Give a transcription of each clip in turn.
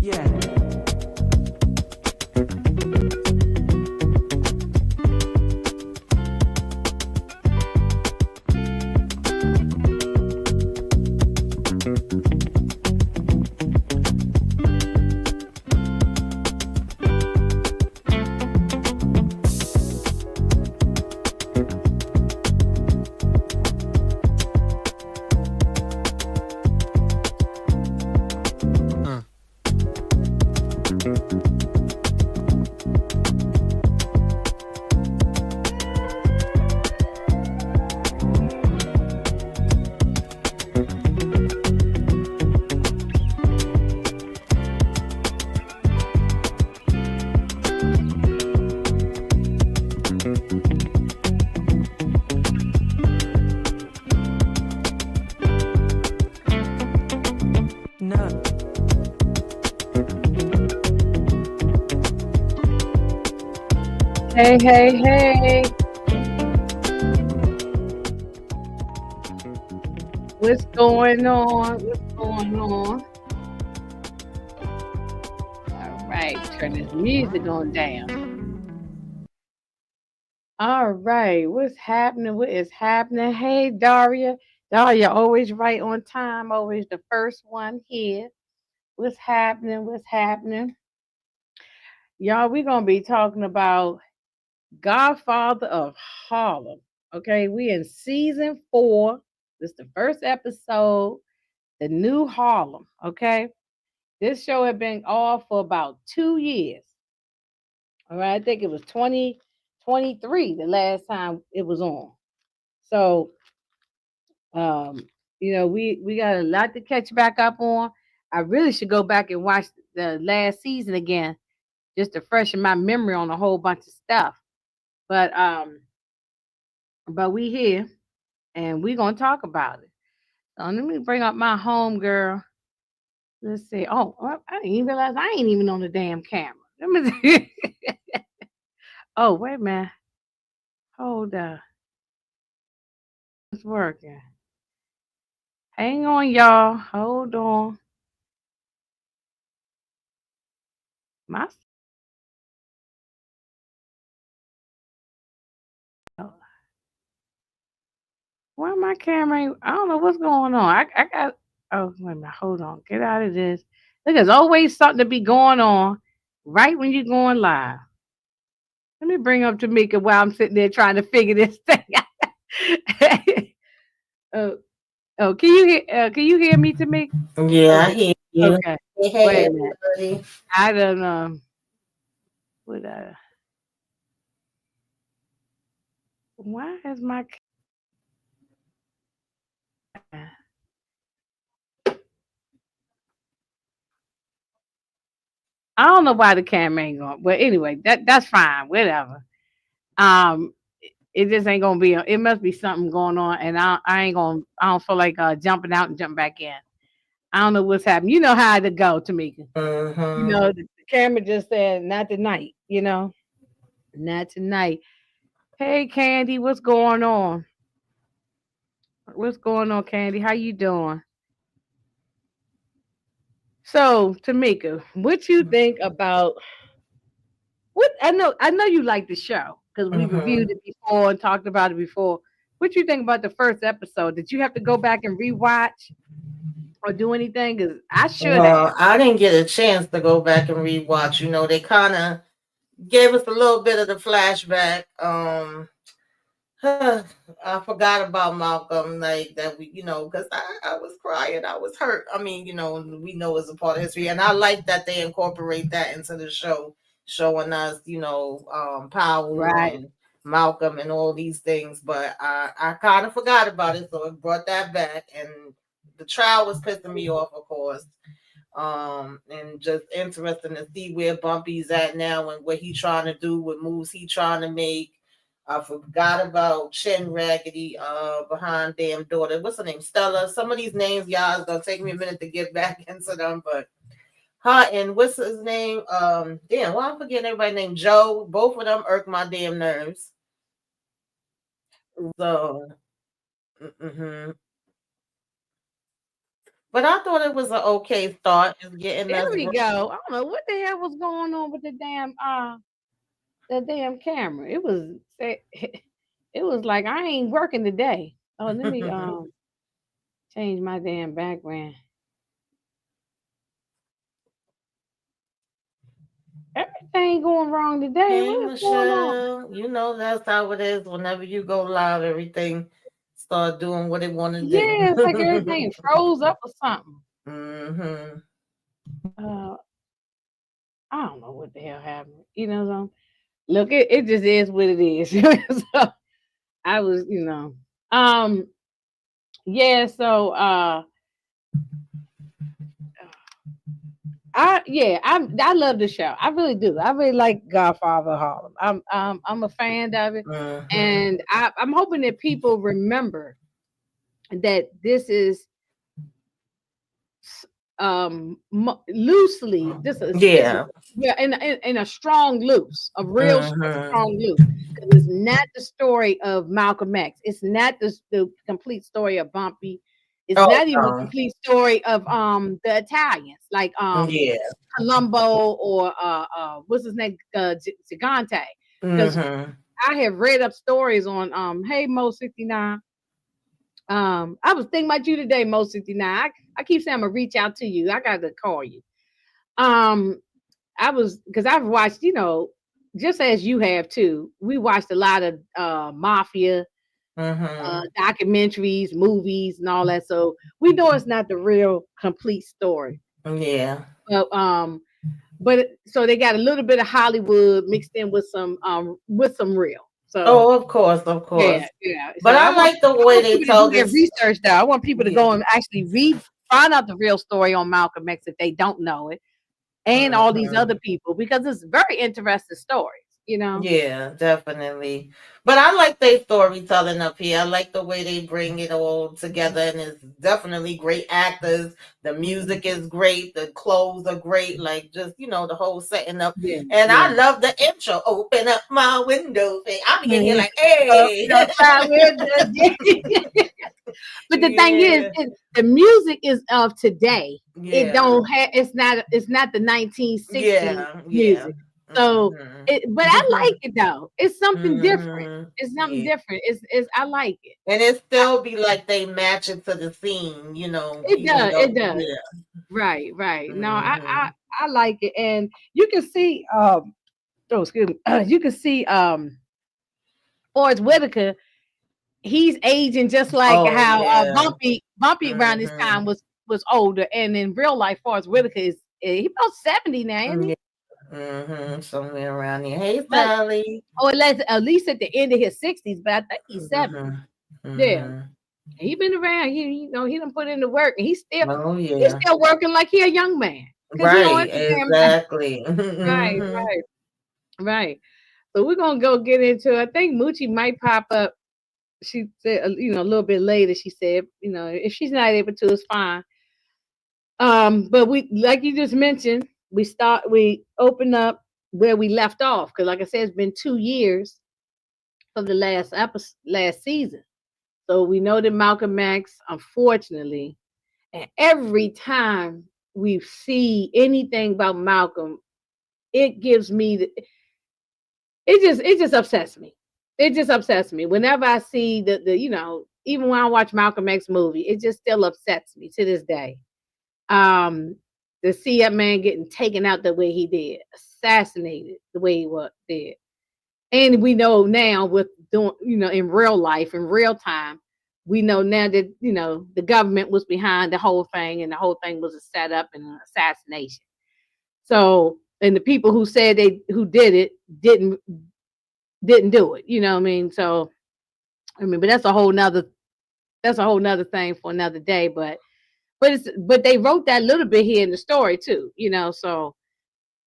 Yeah. No. Hey, hey, hey. What's going on? What's going on? All right, turn this music on down. All right, what's happening? What is happening? Hey, Daria. Daria, always right on time, always the first one here. What's happening? What's happening? Y'all, we're going to be talking about Godfather of Harlem. Okay, we in season 4. This is the first episode, the new Harlem. Okay, this show had been off for about 2 years. All right, I think it was 2023 the last time it was on. So, um, we got a lot to catch back up on. I really should go back and watch the last season again just to freshen my memory on a whole bunch of stuff. But we here and we gonna talk about it. So let me bring up my home girl. Let's see. Oh, I didn't even realize I ain't even on the damn camera. Let me see. Oh, wait a minute. Hold up. It's working. Hang on, y'all. Hold on. My why my camera ain't, I don't know what's going on. I got oh wait a minute, hold on. Get out of this. Look, there's always something to be going on right when you're going live. Let me bring up Jamaica while I'm sitting there trying to figure this thing out. Oh, oh, can you hear me, Tamika? Yeah, I Okay, hear you. okay. Hey, hey, Wait a minute. everybody. I don't what why is my I don't know why the camera ain't going. But anyway, that's fine. Whatever. Um, it just ain't gonna be. It must be something going on, and I ain't gonna. I don't feel like jumping out and jump back in. I don't know what's happening. You know how to go, Tamika. Mm-hmm. The camera just said not tonight. Not tonight. Hey, Candy, what's going on? What's going on, Candy? How you doing? So, Tamika, what you think about what I know you like the show because we Mm-hmm. reviewed it before and talked about it before. What you think about the first episode? Did you have to go back and rewatch or do anything? Because I should have. Well, I didn't get a chance to go back and rewatch. They kind of gave us a little bit of the flashback. I forgot about Malcolm, like that because I was crying, I was hurt. I mean, we know it's a part of history, and I like that they incorporate that into the show, showing us, Powell Right. and Malcolm and all these things. But I kind of forgot about it, so it brought that back, and the trial was pissing me off, of course. And just interesting to see where Bumpy's at now and what he trying to do, what moves he trying to make. I forgot about Chin Raggedy behind damn daughter. What's her name? Stella. Some of these names, y'all, it's gonna take me a minute to get back into them, but her and what's his name? Damn, why I'm forgetting everybody named Joe. Both of them irk my damn nerves. So mm-hmm. But I thought it was an okay start. It's getting There us. we go. I don't know what the hell was going on with the damn camera. It was like I ain't working today. Oh, let me change my damn background. Everything going wrong today. Hey, What is going on? Michelle. You know that's how it is. Whenever you go live, everything start doing what it want to Yeah, it's like do. everything froze up or something. hmm Uh, I don't know what the hell happened. So look, it just is what it is. So I was, um, yeah. So I love the show. I really do. I really like Godfather of Harlem. I'm a fan of it, hmm and I'm hoping that people remember that this is loosely this is Yeah. yeah in a strong loose, a real hmm strong loose, because it's not the story of Malcolm X. It's not the complete story of Bumpy. It's Oh not even a no. complete story of the Italians, like Yeah. Columbo or what's his name, Gigante. Because hmm I have read up stories on hey Mo 69. I was thinking about you today, Mo 69. I keep saying I'm gonna reach out to you. I gotta call you. Um, I was because I've watched, just as you have too. We watched a lot of mafia hmm documentaries, movies, and all that. So we know it's not the real complete story. Yeah. But so they got a little bit of Hollywood mixed in with some real. So Oh, of course, of yeah, course. yeah. So But I like the I way want they people to do tell their this. research though. I want people to Yeah. go and actually find out the real story on Malcolm X if they don't know it, and all these hmm other people, because it's very interesting stories. You know. Yeah, definitely. But I like their storytelling up here. I like the way they bring it all together, and it's definitely great actors. The music is great. The clothes are great. Like just the whole setting up. Yeah, And I yeah. love the intro. Open up my window thing. I be in here Mhm. like, hey, Outside with the- but the thing is, yeah, the music is of today. It yeah, don't have. It's not the 1960s yeah, yeah. music. So hmm but I like it though. It's something different. hmm It's something Yeah. different. It's I like it. And it still be like they match it to the scene, It even does. It though, does. yeah. Right. Right. No, hmm I like it, and you can see. Oh, excuse me. You can see. Forrest Whitaker, he's aging just like Oh how yeah. Bumpy around this hmm time was older, and in real life, Forrest Whitaker is he about 70 now, isn't Yeah. he? Somewhere around here. Hey But Sally. or at least at the end of his 60s, but I think he's 70. hmm Yeah, hmm he been around. He done put in the work, and Oh he's yeah. still working like he a young man because he on Right, Instagram. exactly. Right, right, right. So we're gonna go get into. I think Moochie might pop up. She said, a little bit later. She said, if she's not able to, it's fine. But we, like you just mentioned, we open up where we left off because, like I said, it's been 2 years from the last season. So we know that Malcolm X, unfortunately, and every time we see anything about Malcolm, it gives me it just upsets me. It just upsets me whenever I see even when I watch Malcolm X movie, it just still upsets me to this day. Um, to see that man getting taken out the way he did, assassinated the way he did, and we know now with doing, in real life, in real time, we know now that the government was behind the whole thing, and the whole thing was a setup and an assassination. So, and the people who said who did it didn't do it. You know what I mean? So, but that's a whole nother thing for another day. But they wrote that little bit here in the story too. So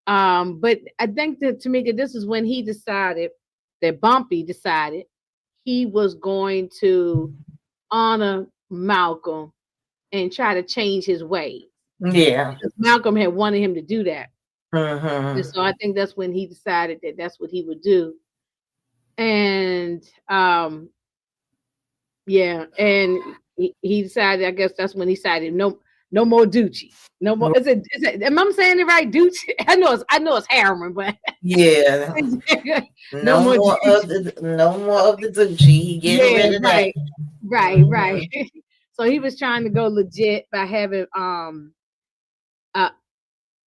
but I think that Tamika, this is when he decided that Bumpy decided he was going to honor Malcolm and try to change his ways. Yeah. Because Malcolm had wanted him to do that. And hmm so I think that's when he decided that that's what he would do. And yeah, and he decided, I guess that's when he decided no more Doochie. No more. Is it? Am I saying it right? Doochie. I know it's heroin, but Yeah. no more Doochie. No more of the Gucci. He getting Yeah, rid of that. right, right, right. Hmm. So he was trying to go legit by having uh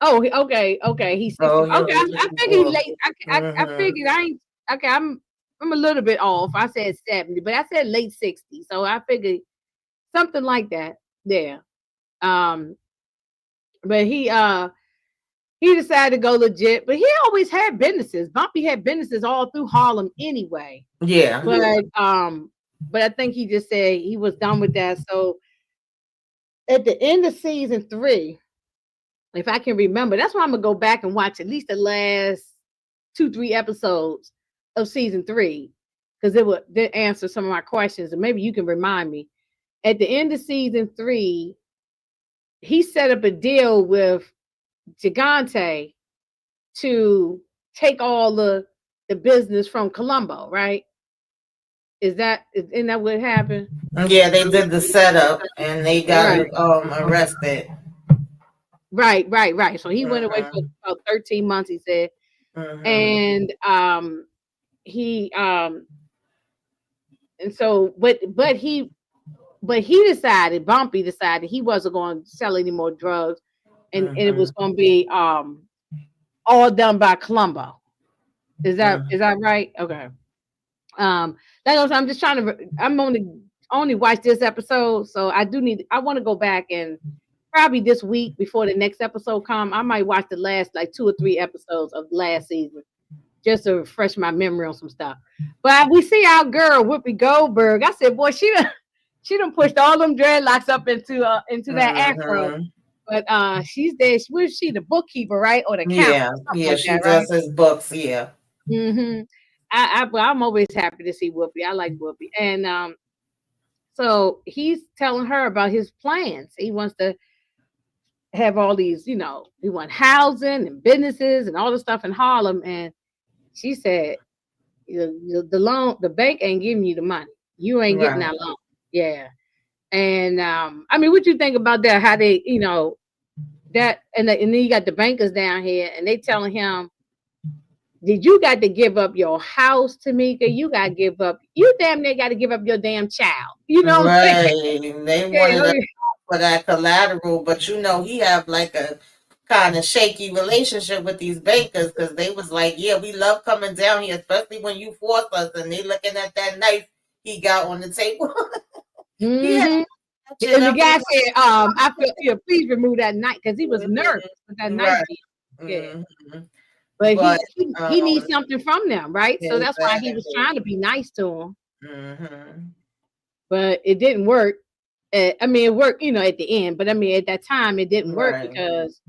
oh okay he's Oh, 60. he Okay, was I figured he well. late. I Hmm. figured I ain't okay. I'm a little bit off. I said 70, but I said late 60. So I figured something like that. There. Um, but he decided to go legit. But he always had businesses. Bumpy had businesses all through Harlem anyway. Yeah. But I think he just said he was done with that. So at the end of season 3, if I can remember, that's why I'm gonna go back and watch at least the last 2-3 episodes of season 3 because it would answer some of my questions, and maybe you can remind me. At the end of season 3, he set up a deal with Gigante to take all the business from Colombo, right? Isn't that what happened? Yeah, they did the setup and they got Right, arrested. right. So he went away for Hmm. about 13 months, he said. Hmm. And he and so but he decided, Bumpy decided he wasn't going to sell any more drugs, and it was Hmm. going to be all done by Colombo. Is that right? Okay. Um, that goes. I'm just trying to. I'm only watch this episode, so I do need. I want to go back and probably this week before the next episode come. I might watch the last like 2 or 3 episodes of last season just to refresh my memory on some stuff. But we see our girl Whoopi Goldberg. I said, boy, she done pushed all them dreadlocks up into that afro. Hmm. But she's there. Was she the bookkeeper, right, or the accountant, Yeah, something yeah, like she that, right? does his books. Yeah. Mm-hmm. Well, I'm always happy to see Whoopi. I like Whoopi, and so he's telling her about his plans. He wants to have all these, he want housing and businesses and all the stuff in Harlem. And she said, the loan, the bank ain't giving you the money. You ain't getting Right. that loan. Yeah. And I mean, what you think about that? How they, that, and then you got the bankers down here, and they telling him, "Did you got to give up your house, Tamika? You got to give up. You damn near got to give up your damn child. You know what I'm saying?" Right. They Yeah, wanted us for that collateral, but he have like a kind of shaky relationship with these bankers because they was like, yeah, we love coming down here, especially when you force us. And they looking at that knife he got on the table. He had mm-hmm. it And the up and guy said, "I feel, please remove that knife," because he was nervous with that knife right. being. Yeah. Hmm. But But he needs something from them, right? So that's why he was exactly. trying to be nice to him, Hmm. but it didn't work. I mean, it worked, at the end, but I mean, at that time, it didn't work Right. because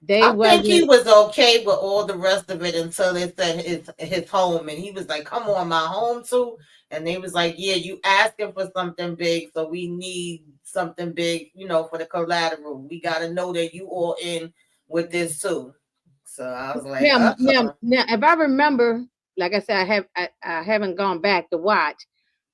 they I think he wasn't. was okay with all the rest of it until they said his home, and he was like, "Come on, my home too." And they was like, "Yeah, you asking for something big, so we need something big, for the collateral. We got to know that you all in with this too." So I was like, Now, if I remember, like I said, I haven't gone back to watch,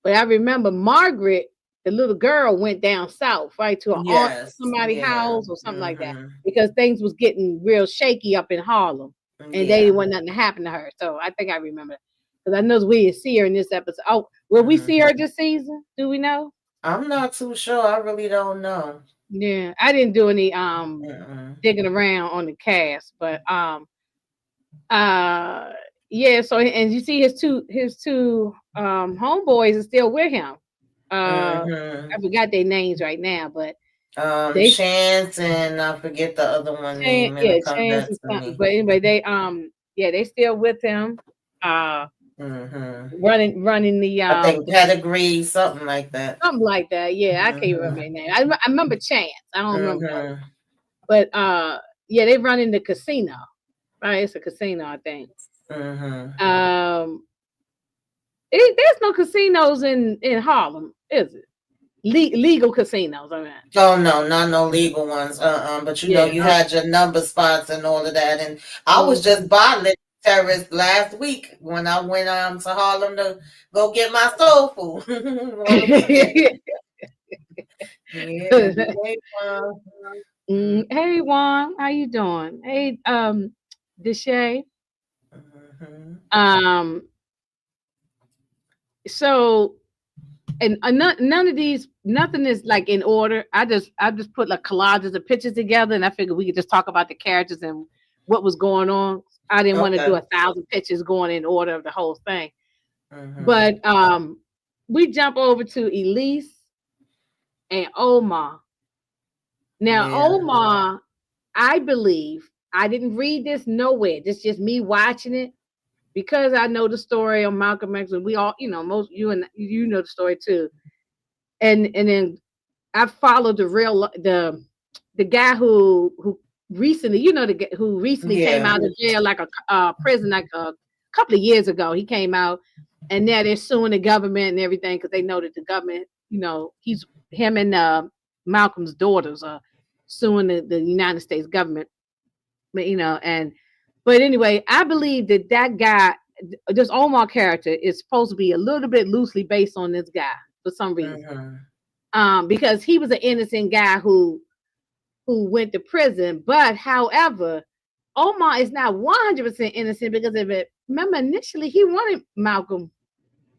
but I remember Margaret, the little girl, went down south, right, to her aunt or yes, somebody's yeah, house or something like that, hmm, because things was getting real shaky up in Harlem, and they yeah, didn't want nothing to happen to her. So I think I remember, because I know we didn't see her in this episode. Oh, will we see hmm. her this season? Do we know? I'm not too sure. I really don't know. Yeah, I didn't do any Mm-mm. digging around on the cast, but uh yeah, so and you see his two homeboys are still with him. I Hmm. forgot their names right now, but they Chance and I forget the other one name, and Yeah, it come Chance back and to something. me. But anyway, they still with him. Uh Hmm. running the I think pedigree, something like that. something like that. Yeah, I can't remember Hmm. their name. I remember Chance. I don't remember the other. Hmm. But yeah, they run in the casino. Right, it's a casino, I think. Hmm. Um there's no casinos in Harlem, is it? Legal casinos, I mean. Oh no, not no legal ones. But Yeah, you okay. had your number spots and all of that. And I was Mhm. just bottling terrorists last week when I went to Harlem to go get my soul food on the weekend. Yeah. Hey, Hey Juan, how you doing? Hey, Deshay. mm-hmm. Um, so and none of these, nothing is like in order. I just put like collages of pictures together, and I figured we could just talk about the characters and what was going on. I didn't want to do Okay. 1,000 pictures going in order of the whole thing. Mm-hmm. But we jump over to Elise and Omar. Now, Yeah. Omar, I believe I didn't read this nowhere. This is just me watching it because I know the story on Malcolm X, and we all, most you and you know the story too. And then I followed the guy who recently, who recently came Yeah. out of jail, like a prison, like a couple of years ago. He came out, and now they're suing the government and everything because they know that the government, he's him and Malcolm's daughters are suing the United States government. But but anyway, I believe that guy, this Omar character, is supposed to be a little bit loosely based on this guy for some reason. Mm-hmm. Because he was an innocent guy who went to prison. But however, Omar is not 100% innocent because of it. Remember, initially he wanted Malcolm.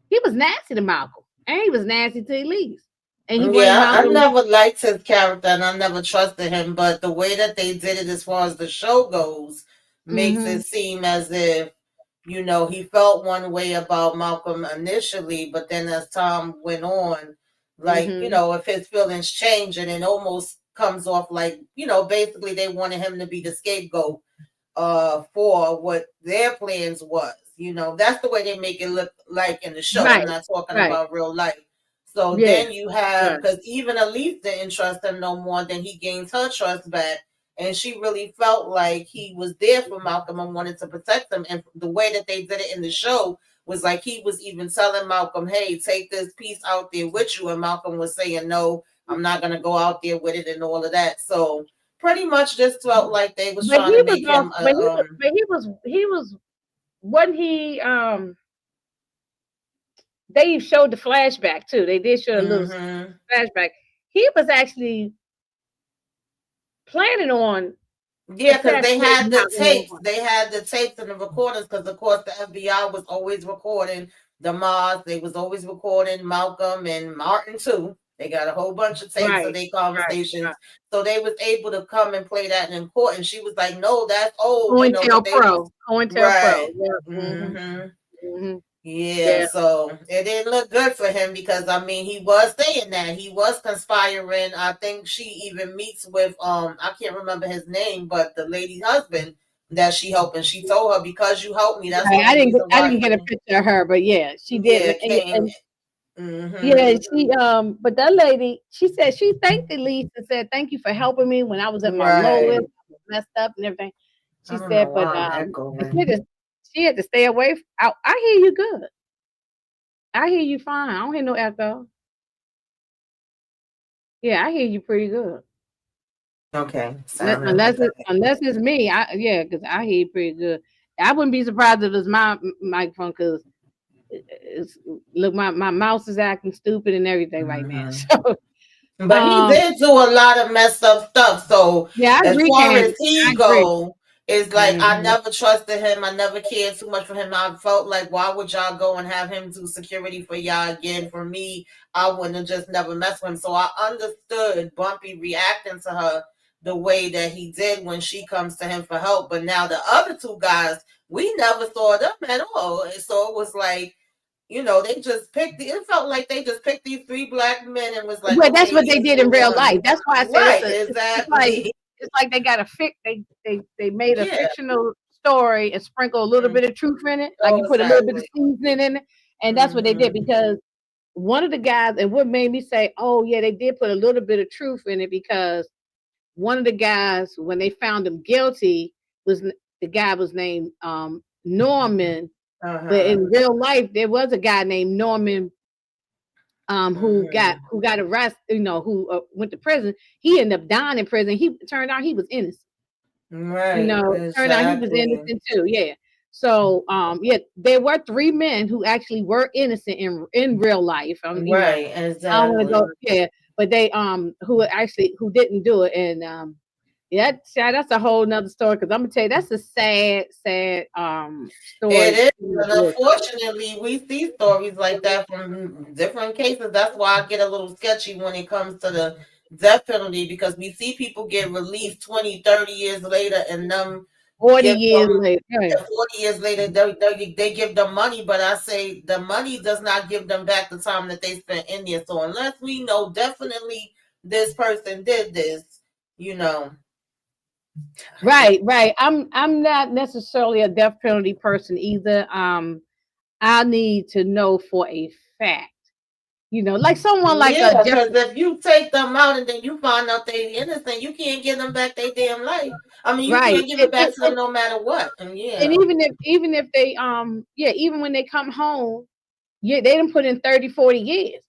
He was nasty to Malcolm, and he was nasty to Elise, and he wanted Yeah, I Malcolm. never liked his character and I never trusted him, but the way that they did it as far as the show goes makes Mm-hmm, it seem as if, he felt one way about Malcolm initially, but then as time went on, like, mm-hmm. if his feelings change and it almost comes off like, basically they wanted him to be the scapegoat for what their plans was. That's the way they make it look like in the show. I'm Right, not talking right, about real life. So yeah, then you have, right. because even Elise didn't trust him no more, then he gains her trust back. And she really felt like he was there for Malcolm and wanted to protect him. And the way that they did it in the show was like he was even telling Malcolm, hey, take this piece out there with you. And Malcolm was saying, no, I'm not going to go out there with it and all of that. So pretty much just felt like they was But trying he to was make off. him But he was. Wasn't he? They showed the flashback too. They did show a little mm-hmm. flashback. He was actually planning on Yeah, because they assassinating had the Malcolm tapes. X. They had the tapes and the recordings because, of course, the FBI was always recording the Mars. They was always recording Malcolm and Martin, too. They got a whole bunch of tapes of Right, their right, conversations. right. So they was able to come and play that in court. And she was like, no, that's old, but they was, COINTELPRO. right. Yeah. Mm-hmm. Mm-hmm. Mm-hmm. Yeah, Yeah. so it didn't look good for him because I mean he was saying that he was conspiring. I think she even meets with I can't remember his name, but the lady's husband that she helped, and she told her because you helped me, that's the Right. I only didn't. reason I why didn't get a you picture of her, but yeah, she did. yeah came. And Mm-hmm. yeah, but that lady, she said she thanked Elise and said, "Thank you for helping me when I was at my lowest, Right. I was messed up and everything." I She don't know said, why but I'm she had echoing. to, she had to stay away. I hear you good. I hear you fine. I don't hear no echo. Yeah, I hear you pretty good. Okay, sounding Unless like it, unless it's me, because I hear you pretty good. I wouldn't be surprised if it's my microphone because it's look my mouse is acting stupid and everything right now. that. So But he um did do a lot of messed up stuff. So yeah, I as agree, far as Candy. I he agree. go, it's like I Hmm. never trusted him. I never cared too much for him. I felt like why would y'all go and have him do security for y'all again? For me, I wouldn't have just never messed with him. So I understood Bumpy reacting to her the way that he did when she comes to him for help. But now the other two guys, we never saw them at all. So it was like they just picked it felt like they just picked these three black men and was like, Well, that's okay, what they these did in two real guys. life. That's why I said Right, it's like exactly. they got a they made a Yeah. fictional story and sprinkle a little Mm. bit of truth in it. Like you Oh, put a little bit of exactly. seasoning in it, and that's what they did Mm-hmm. because one of the guys, and what made me say, oh yeah, they did put a little bit of truth in it because one of the guys, when they found him guilty, the guy was named Norman, but Uh-huh. in real life there was a guy named Norman Mm-hmm. who got arrested, who went to prison. He ended up dying in prison. He turned out he was innocent. Right, Turned out he was exactly. innocent too. Yeah. So yeah, there were three men who actually were innocent in real life. Right, I don't want to go. exactly. Yeah, but they who didn't do it, and yeah, that's a whole nother story. Because I'm gonna tell you, that's a sad It story. is, and unfortunately, we see stories like that from different cases. That's why I get a little sketchy when it comes to the death penalty because we see people get released 20, 30 years later and them 40 give years them later. Right. 40 years later, they give them money, but I say the money does not give them back the time that they spent in there. So unless we know definitely this person did this, you know, Right, right. I'm not necessarily a death penalty person either. I need to know for a fact. Like someone like a yeah, because Jeffrey. if you take them out and then you find out they innocent, you can't give them back their damn life. I mean, you Right. can't give it back to them no matter what. And And yeah, even if they yeah, even when they come home, yeah, they done put in 30, 40 years.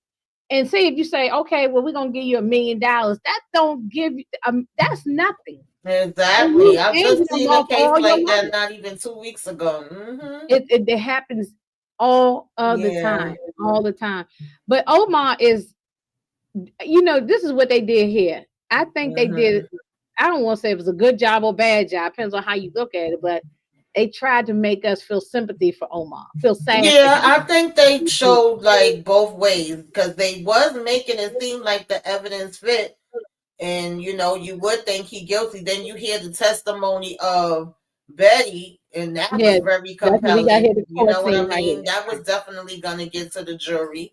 And say if you say, okay, well, we're gonna give you $1 million, that don't give you that's nothing. And exactly. you I and you just done seen a lost case all your like that money. not even 2 weeks ago. Hmm. It happens all of the Yeah. time, all the time. But Omar is, this is what they did here. I think they did. Hmm. I don't want to say it was a good job or bad job, depends on how you look at it, but they tried to make us feel sympathy for Omar, feel sad for Yeah, him. I think they showed like both ways because they was making it seem like the evidence fit, and you would think he guilty. Then you hear the testimony of Betty, and that Yeah, was very that's what we got here, compelling. the You court know what I scene right mean? here. That was definitely gonna get to the jury.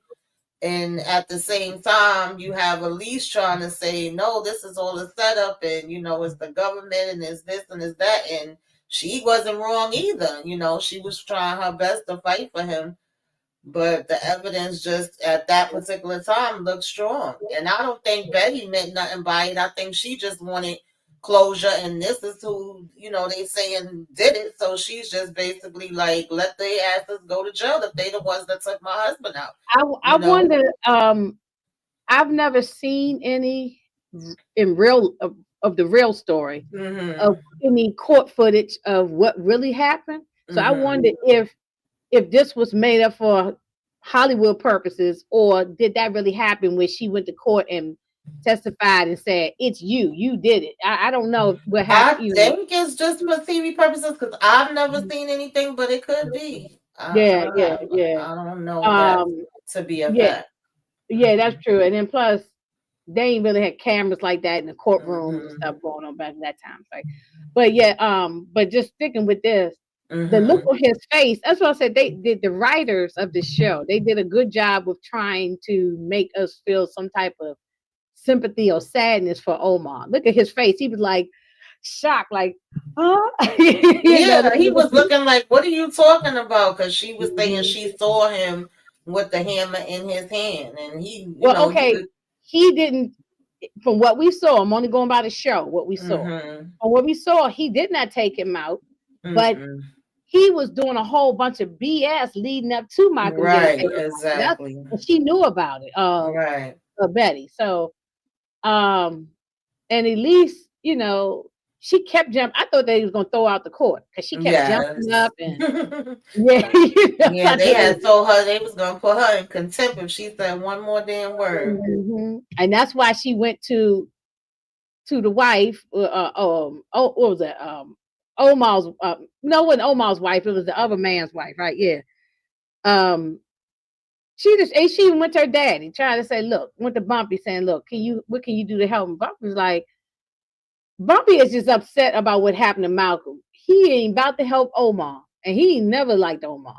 And at the same time, you have Elise trying to say, no, this is all a setup, and it's the government, and it's this and it's that, and she wasn't wrong either. She was trying her best to fight for him, but the evidence just at that particular time looked strong. And I don't think Betty meant nothing by it. I think she just wanted closure, and this is who they saying did it. So she's just basically like, let their asses go to jail if they the ones that took my husband out. I You know. wonder. I've never seen any in real of the real story of Mhm. any court footage of what really happened. So I Mhm. wonder if this was made up for Hollywood purposes, or did that really happen when she went to court and testified and said, "It's you, you did it." I don't know what happened. I think it's just for TV purposes because I've never seen anything, but it could be. Yeah, yeah, I, yeah. I don't know that Um, to be a yeah, fact. yeah, that's true. And then plus, they ain't really had cameras like that in the courtrooms and Mhm. stuff going on back in that time. But yeah, but just sticking with this, the look Mhm. on his face. That's what I said. They did the writers of the show. They did a good job of trying to make us feel some type of sympathy or sadness for Omar. Look at his face. He was like shocked, like, huh? Yeah, he Looking at was looking like, "What are you talking about?" Because she was saying Mhm. she saw him with the hammer in his hand, and he, Well, you okay, could. he didn't. From what we saw, I'm only going by the show. What we saw, Mhm. from what we saw, he did not take him out, but Mm-mm. he was doing a whole bunch of BS leading up to Michael getting Right. taken out. Exactly. And she knew about it, Right. Betty. So, um, and at least, she kept jumping. I thought they was gonna throw out the court because she kept jumping Yes. up and yeah, I Yeah, they thought they had told her they was gonna put her in contempt if she said one more damn word. and that's why she went to the wife. Oh, what was that? Omar's. No, it wasn't Omar's wife. It was the other man's wife, right? Yeah. Um, she even went to her daddy trying to say, look, went to Bumpy saying, look, what can you do to help him? Bumpy was like, Bumpy is just upset about what happened to Malcolm. He ain't about to help Omar, and he never liked Omar.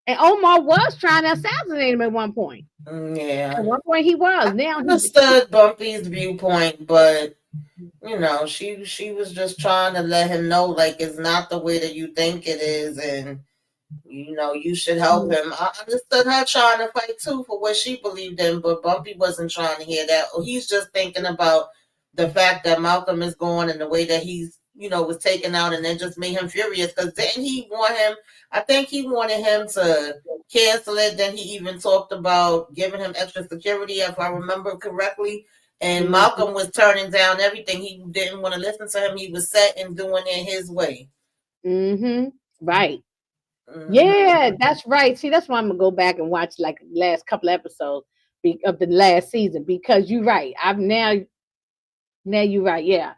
And Omar was trying to assassinate him at one point. At Yeah. one point, he I was. Now understood Bumpy's viewpoint, but she was just trying to let him know like it's not the way that you think it is, and you should help him. I understood her trying to fight too for what she believed in, but Bumpy wasn't trying to hear that. He's just thinking about the fact that Malcolm is gone and the way that was taken out, and it just made him furious because then he want him. I think he wanted him to cancel it. Then he even talked about giving him extra security, if I remember correctly. And mm-hmm, Malcolm was turning down everything. He didn't want to listen to him. He was set and doing it his way. mm-hmm, right. Hmm. Yeah, that's right. See, that's why I'm gonna go back and watch like the last couple episodes. of the last season, because you're right. I've now you're right. Yeah,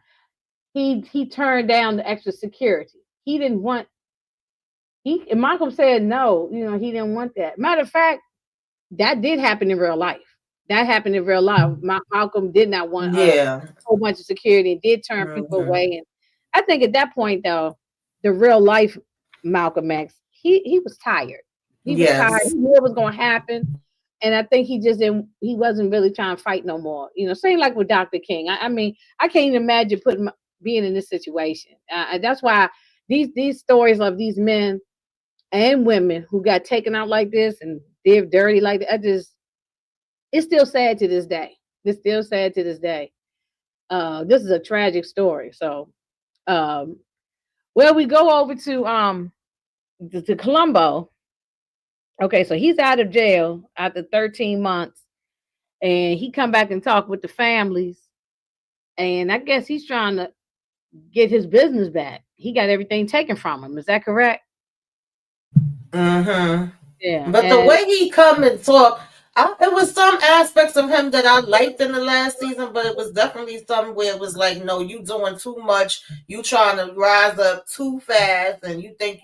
he turned down the extra security. He didn't want he and Malcolm said no. He didn't want that. Matter of fact, that did happen in real life. That happened in real life. Malcolm did not want a Yeah. whole bunch of security and did turn people Hmm. away. And I think at that point, though, the real life Malcolm X, he was tired. He was tired. He Yes. knew it was going to happen, and I think he just didn't. He wasn't really trying to fight no more. Same like with Dr. King. I mean, I can't even imagine being in this situation. That's why these stories of these men and women who got taken out like this and did dirty like that. It's still sad to this day. It's still sad to this day. This is a tragic story. So, um, well, we go over to Colombo. Okay, so he's out of jail after 13 months, and he come back and talk with the families, and I guess he's trying to get his business back. He got everything taken from him. Is that correct? Hmm. Yeah, But the and way he come and talk, it was some aspects of him that I liked in the last season, but it was definitely some where it was like, no, you doing too much. You trying to rise up too fast, and you think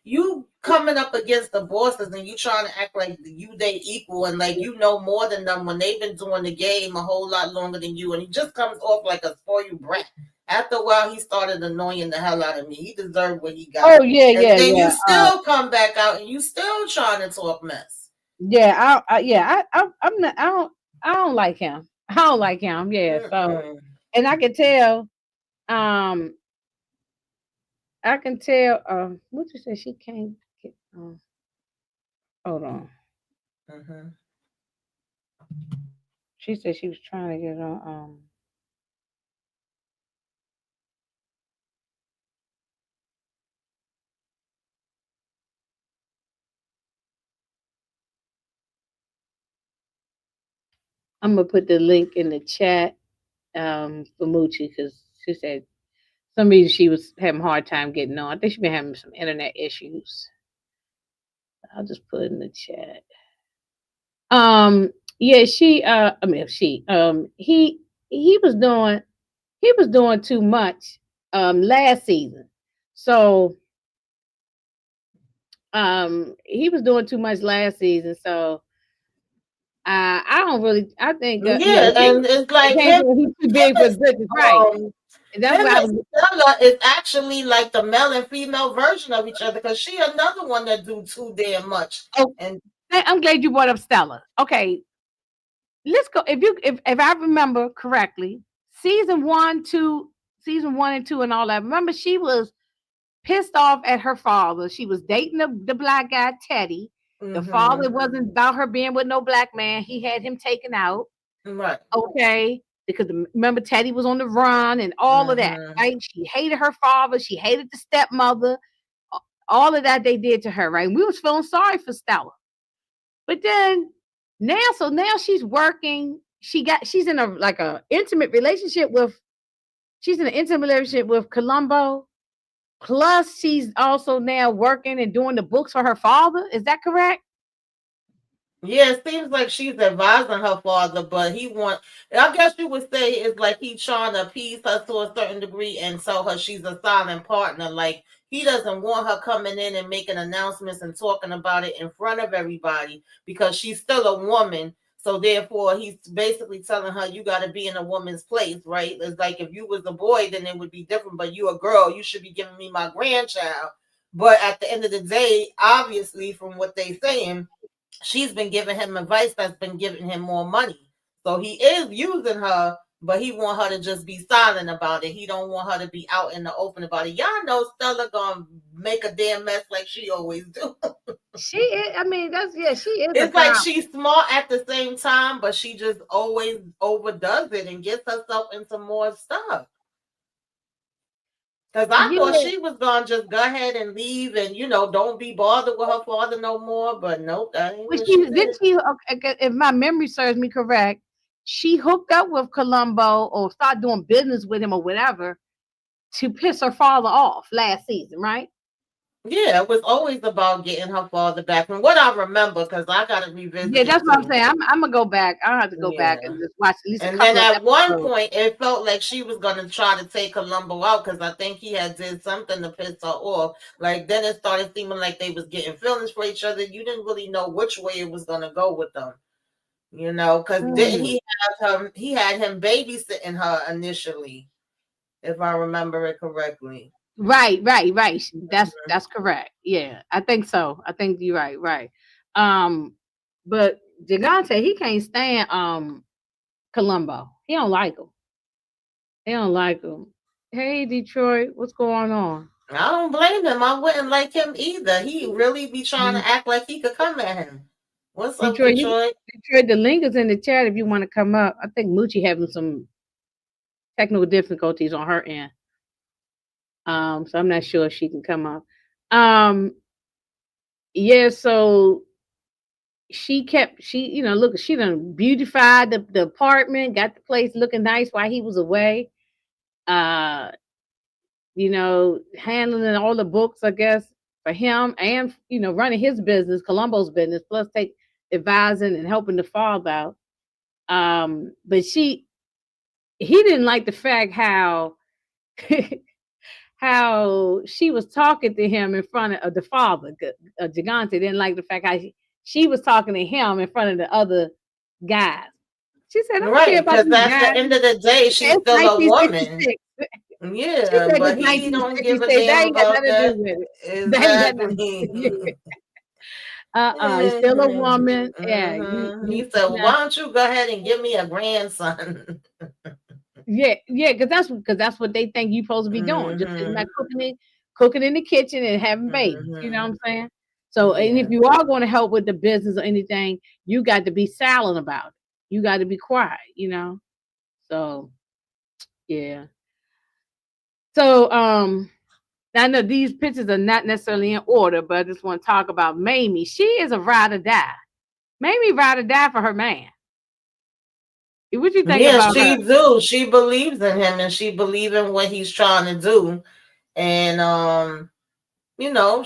you coming up against the bosses, and you trying to act like they equal, and like you know more than them when they've been doing the game a whole lot longer than you, and he just comes off like a spoiled brat. After a while, he started annoying the hell out of me. He deserved what he got. oh yeah, And yeah, then yeah. you still come back out and you still trying to talk mess. Yeah, yeah, I'm not, I don't like him. I don't like him. Yeah, so Mm-mm. and I can tell, um, I can tell. What you say? She can't get. Hold on. Mm-hmm. She said she was trying to get on. I'm gonna put the link in the chat. For Moochie, because she said some reason she was having a hard time getting on. I think she been having some internet issues. I'll just put it in the chat. Um, yeah, I mean he was doing too much last season. So he was doing too much last season. So I don't really I think yeah, Yeah, and it's it like came from he's too big for his britches, right. And that's him why I and was Stella is actually like the male and female version of each other because she another one that do too damn much. oh And I'm glad you brought up Stella. Okay, let's go if I remember correctly, season one, two, season one and two and all that. Remember she was pissed off at her father. She was dating the black guy, Teddy. The father mm-hmm. wasn't about her being with no black man. He had him taken out. Right. Okay. Because remember, Teddy was on the run and all of that, Mm-hmm. right? She hated her father. She hated the stepmother. All of that they did to her, right? And we was feeling sorry for Stella. But then now she's working. She's in a intimate relationship with she's in an intimate relationship with Columbo. Plus, she's also now working and doing the books for her father. Is that correct? Yeah, it seems like she's advising her father, but he want. I guess you would say it's like he's trying to appease her to a certain degree and tell her she's a silent partner. Like he doesn't want her coming in and making announcements and talking about it in front of everybody because she's still a woman. So therefore, he's basically telling her you got to be in a woman's place, right? It's like if you was a boy, then it would be different. But you a girl, you should be giving me my grandchild. But at the end of the day, obviously, from what they saying she's been giving him advice that's been giving him more money. So he is using her, but he want her to just be silent about it. He don't want her to be out in the open about it. Y'all know Stella gonna make a damn mess like she always do. She is. I mean, that's yeah. She is a It's like problem. she's smart at the same time, but she just always overdoes it and gets herself into more stuff. Because I thought Yeah, she was gonna just go ahead and leave and don't be bothered with her father no more. But nope, that ain't but what she she did did. she. Okay, if my memory serves me correct, she hooked up with Columbo or started doing business with him or whatever to piss her father off last season, right? Yeah, it was always about getting her father back. From what I remember, because I got to Yeah, revisit that's it what I'm too. saying. I'm gonna go back. I'll have to go back Yeah. and just watch at least a And then couple of at one episodes. point, it felt like she was gonna try to take Columbo out because I think he had did something to piss her off. Like then it started seeming like they was getting feelings for each other. You didn't really know which way it was gonna go with them, because didn't Mm. he have him? He had him babysitting her initially, if I remember it correctly. Right, right, right. That's correct. Yeah, I think so. I think you're right, right. Um, but Gigante, he can't stand Columbo. He don't like him. He don't like him. Hey, Detroit, what's going on? I don't blame him. I wouldn't like him either. He really be trying Mhm. to act like he could come at him. What's up, Detroit, Detroit? Detroit, the link is in the chat if you want to come up. I think Moochie having some technical difficulties on her end. So I'm not sure if she can come up. Um, yeah, so look, she done beautified the apartment, got the place looking nice while he was away. Uh, handling all the books, I guess, for him and running his business, Columbo's business, plus take advising and helping the father out. But he didn't like the fact how how she was talking to him in front of the father. Gigante didn't like the fact how she was talking to him in front of the other guys. She said, "I don't care Right, about because these at the guys." end of the day, She said, she's "It's still a woman. 1966." She Yeah, said, but "It's he don't give a 1966. That damn ain't got about nothing to do that. with it. That ain't got nothing to Exactly. do with it." You're still a hmm woman. Yeah, He you said, you're "Why not. don't you go ahead and give me a grandson?" Yeah, yeah, because that's what they think you're supposed to be doing. Just sitting hmm back cooking in the kitchen and having babies. You know what hmm I'm saying? So, and if Yeah. you are going to help with the business or anything, you got to be silent about it. You got to be quiet. So yeah. So I know these pictures are not necessarily in order, but I just want to talk about Mamie. She is a ride or die. Mamie ride or die for her man. What you think Yeah, about her? she do. She believes in him and she believes in what he's trying to do. And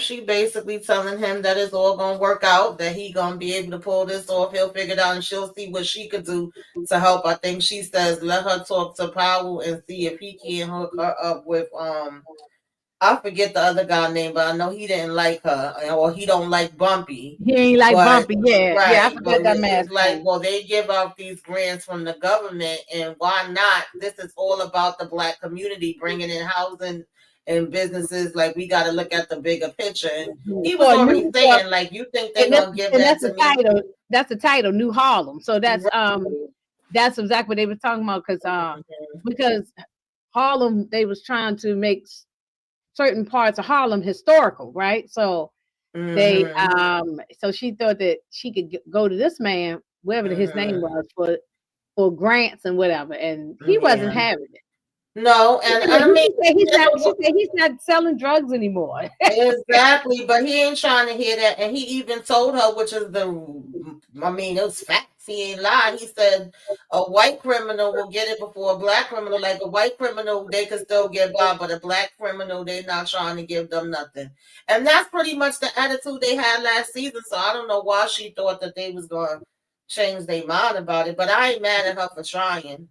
she basically telling him that it's all gonna work out, that he gonna be able to pull this off. He'll figure it out, and she'll see what she could do to help. I think she says let her talk to Powell and see if he can hook her up with I forget the other guy name, but I know he didn't like her, or he don't like Bumpy. He ain't like But Bumpy. Yeah, yeah. I right, forgot but that man's it's like, name. well, they give out these grants from the government, and why not? This is all about the black community, bringing in housing and businesses. Like we got to look at the bigger picture. And Mhm. he was For a already new for saying, like, you think they're and that's gonna give and that that's to the me? title. That's the title, New Harlem. So Right. that's exactly what they were talking about because Harlem they was trying to make certain parts of Harlem historical, right? So they Mm-hmm. so she thought that she could go to this man, whatever his name Mm-hmm. was, for grants and whatever, and he wasn't Yeah. having it. No, She and said I mean, she said he's not selling drugs anymore. exactly, but he ain't trying to hear that. And he even told her, which is I mean, it was facts. He ain't lied. He said a white criminal will get it before a black criminal. Like a white criminal, they could still get by, but a black criminal, they're not trying to give them nothing. And that's pretty much the attitude they had last season. So I don't know why she thought that they was going to change their mind about it. But I ain't mad at her for trying.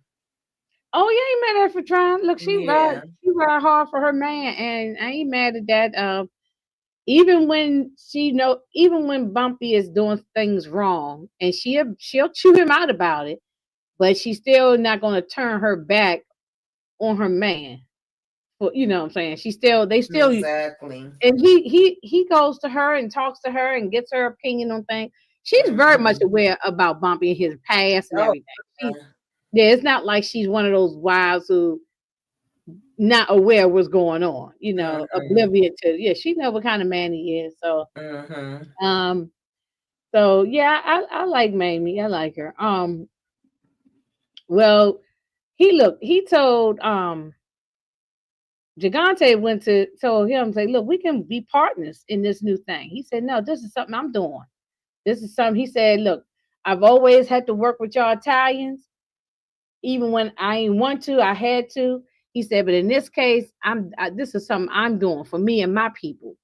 Oh, you ain't mad at her for trying. Look, Yeah. she ride hard for her man, and I ain't mad at that. Even when Bumpy is doing things wrong, and she'll chew him out about it, but she's still not going to turn her back on her man. For what I'm saying, they still, Exactly. and he goes to her and talks to her and gets her opinion on things. She's very much hmm aware about Bumpy and his past and Oh, everything. Yeah, it's not like she's one of those wives who not aware what's going on, hmm oblivious to. Yeah, she know what kind of man he is. So hmm um so yeah, I like Mamie. I like her. Well, he told Gigante went to told him, say, look, we can be partners in this new thing. He said, no, this is something I'm doing. This is something he said, look, I've always had to work with y'all Italians. Even when I ain't want to, I had to. He said, but in this case, this is something I'm doing for me and my people.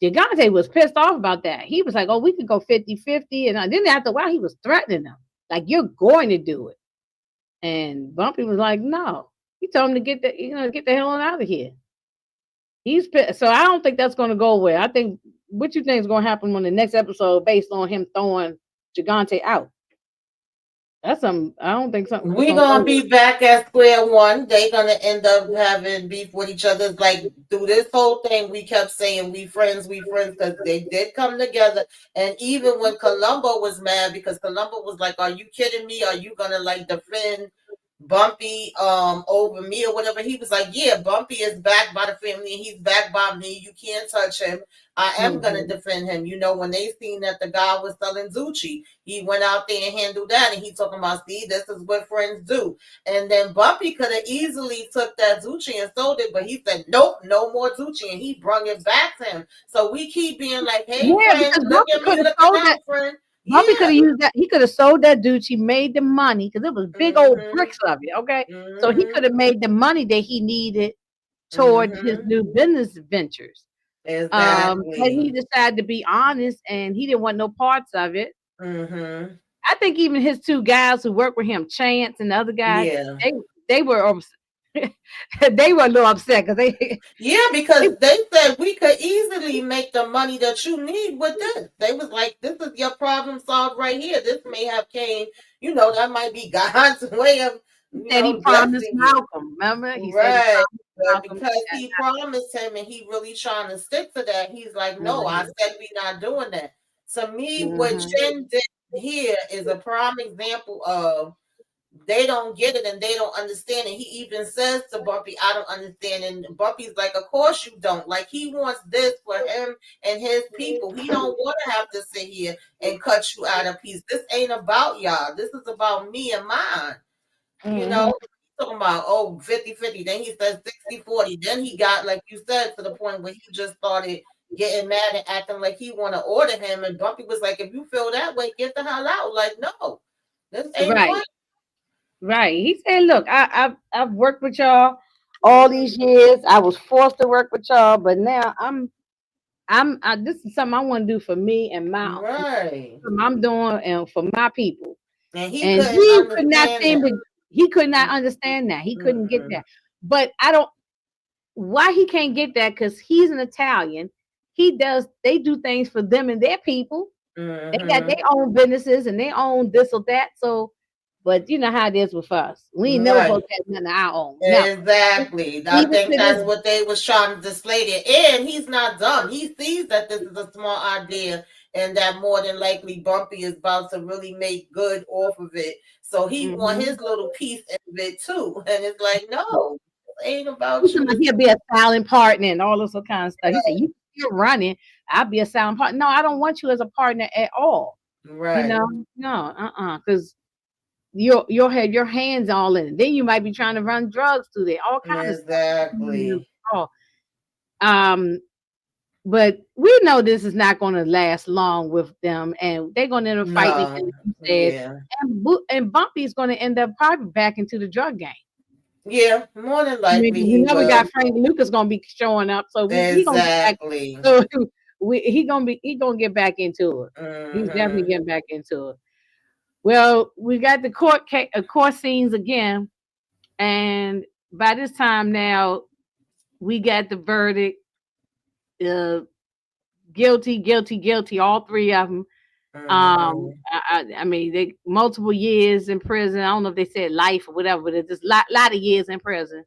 Gigante was pissed off about that. He was like, "Oh, we could go 50-50." And then after a while, he was threatening them, like, "You're going to do it." And Bumpy was like, "No." He told him to get the hell on out of here. He's pissed. So I don't think that's going to go away. I think what you think is going to happen on the next episode, based on him throwing Gigante out. That's some. I don't think something We going to gonna go be back at square one. They gonna end up having beef with each other. It's like through this whole thing, we kept saying we friends, because they did come together. And even when Columbo was mad, because Columbo was like, "Are you kidding me? Are you gonna like defend Bumpy over me or whatever?" He was like, "Yeah, Bumpy is backed by the family and he's backed by me. You can't touch him. I am gonna Mhm. defend him." When they seen that the guy was selling Zucci, he went out there and handled that, and he talking about, "See, this is what friends do." And then Bumpy could have easily took that Zucci and sold it, but he said, "Nope, no more Zucci," and he brung it back to him. So we keep being like, "Hey, Yeah, friend, because look Bumpy at could me have looking sold that. out, friend." Bumpy could Yeah. have used that. He could have sold that Gucci, made the money because it was big old Mhm. bricks of it. Okay, so he could Mhm. have made the money that he needed toward his Mhm. new business ventures. But he Exactly. decided to be honest, and he didn't want no parts of it. Mhm. I think even his two guys who worked with him, Chance and the other guy, Yeah. they they were they were a little upset because Yeah, they because they said we could easily make the money that you need with this. They was like, "This is your problem solved right here. This may have came, that might be God's way of, said he promised blessing you." Malcolm. Remember, he said he Right. promised But Malcolm. because he promised him and he really trying to stick to that, he's like, "No, I Mhm, said we not doing that." To me, what mhm, Chen did here is a prime example of they don't get it and they don't understand it. He even says to Bumpy, "I don't understand." And Bumpy's like, "Of course you don't." Like, he wants this for him and his people. He don't want to have to sit here and cut you out of piece. This ain't about y'all. This is about me and mine. You mhm. know, talking about, oh, 50-50. Then he said 60-40. Then he got, like you said, to the point where he just started getting mad and acting like he want to order him. And Bumpy was like, "If you feel that way, get the hell out." Like, no, this ain't Right, fun. right. He said, "Look, I've worked with y'all all Mhm. these years. I was forced to work with y'all, but now this is something I want to do for me and Right. something I'm doing and for my people." And he And couldn't he could not understand seem that. to. He could not understand that. He couldn't get Mm-mm. that. But I don't. Why he can't get that? Because he's an Italian. He does. They do things for them and their people. They got their Mm-hmm. own businesses and they own this or that. So, but you know how it is with us. We ain't never Right. supposed to have nothing of our own. Never. Exactly. I Even think to that's this. what they was trying to display there. And he's not dumb. He sees that this is a small idea and that more than likely Bumpy is about to really make good off of it. So he want Mhm. his little piece of it too. And it's like, no, this ain't about you. This He'll be a silent partner and all this kind of stuff. He said, "You still running. I'll be a silent partner." No, I don't want you as a partner at all. You right. know, no, because you'll have your hands all in it. Then you might be trying to run drugs through there, all kind of stuff. Exactly. Oh, um, but we know this is not going to last long with them, and they're going to end up fighting again, No. like you said. Yeah. And Bumpy's going to end up probably back into the drug game. Yeah. More than I mean, likely 'cause we he know we will. got Frank Lucas going to be showing up, so he going to get back. Exactly. So he gonna get back into it. He's definitely Mm-hmm. getting back into it. Well, we got the court scenes again, and by this time now we got the verdict. Uh, Guilty, guilty, guilty. All three of them. Mm-hmm. I mean, they multiple years in prison. I don't know if they said life or whatever, but it's just lot of years in prison.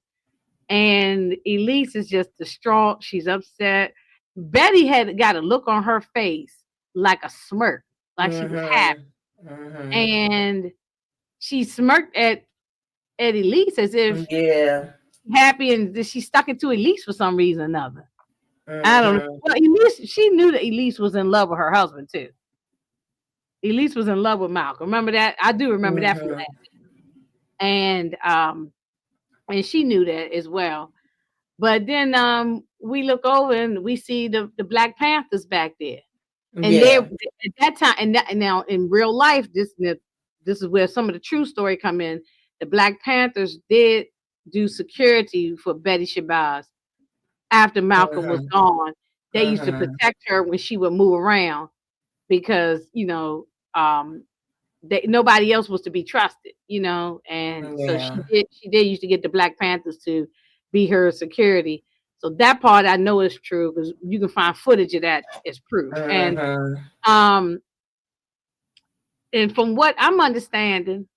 And Elise is just distraught. She's upset. Betty had got a look on her face like a smirk, like she was happy, Mm-hmm. Mm-hmm. and she smirked at Elise as if Yeah. happy, and she stuck it to Elise for some reason or another. I don't know. Mm-hmm. Well, Elise, she knew that Elise was in love with her husband too. Elise was in love with Malcolm. Remember that? I do remember that from Mm-hmm. last. And she knew that as well. But then we look over and we see the Black Panthers back there. And they Yeah. at that time, and now in real life, this is where some of the true story come in. The Black Panthers did do security for Betty Shabazz after Malcolm was Mm-hmm. gone. they used to Mhm. protect her when she would move around because um, nobody else was to be trusted, and so Yeah. she did used to get the Black Panthers to be her security. So that part I know is true because you can find footage of that as proof. Mhm. Um and from what I'm understanding,